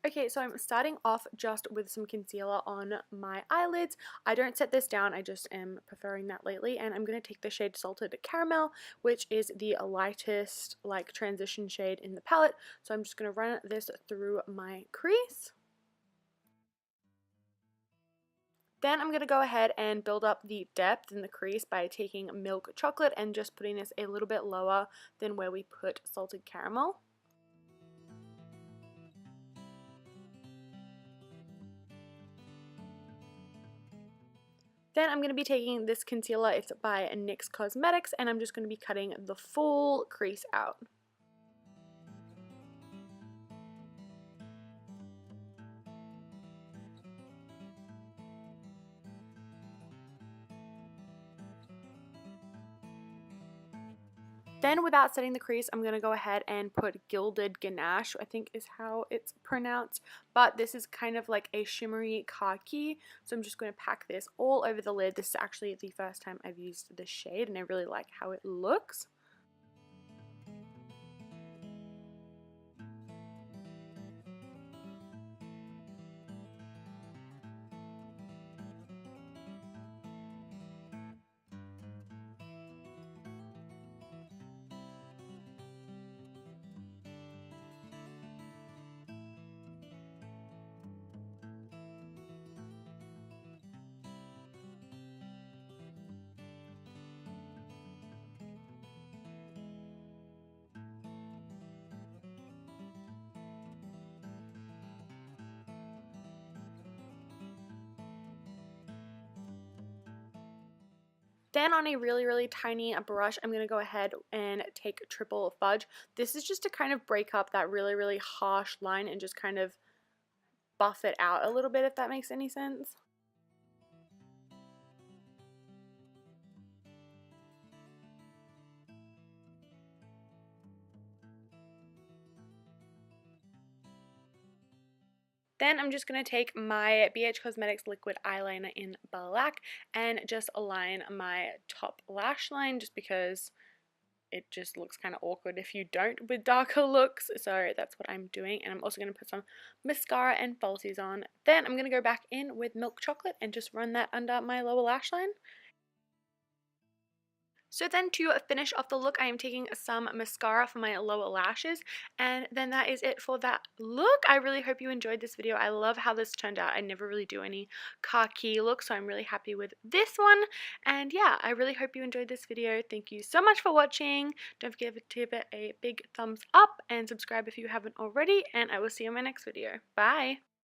Okay, so I'm starting off just with some concealer on my eyelids. I don't set this down, I just am preferring that lately, and I'm going to take the shade Salted Caramel, which is the lightest like transition shade in the palette. So I'm just going to run this through my crease. Then I'm going to go ahead and build up the depth in the crease by taking Milk Chocolate and just putting this a little bit lower than where we put Salted Caramel. Then I'm going to be taking this concealer, it's by NYX Cosmetics, and I'm just going to be cutting the full crease out. Then without setting the crease, I'm going to go ahead and put Gilded Ganache, I think is how it's pronounced. But this is kind of like a shimmery khaki. So I'm just going to pack this all over the lid. This is actually the first time I've used this shade and I really like how it looks. Then on a really tiny brush, I'm going to go ahead and take Triple Fudge. This is just to kind of break up that really harsh line and just kind of buff it out a little bit, if that makes any sense. Then I'm just going to take my BH Cosmetics liquid eyeliner in black and just align my top lash line, just because it just looks kind of awkward if you don't with darker looks. So that's what I'm doing, and I'm also going to put some mascara and falsies on. Then I'm going to go back in with Milk Chocolate and just run that under my lower lash line. So then to finish off the look, I am taking some mascara for my lower lashes, and then that is it for that look. I really hope you enjoyed this video. I love how this turned out. I never really do any khaki looks, so I'm really happy with this one. And yeah, I really hope you enjoyed this video. Thank you so much for watching. Don't forget to give it a big thumbs up and subscribe if you haven't already, and I will see you in my next video. Bye!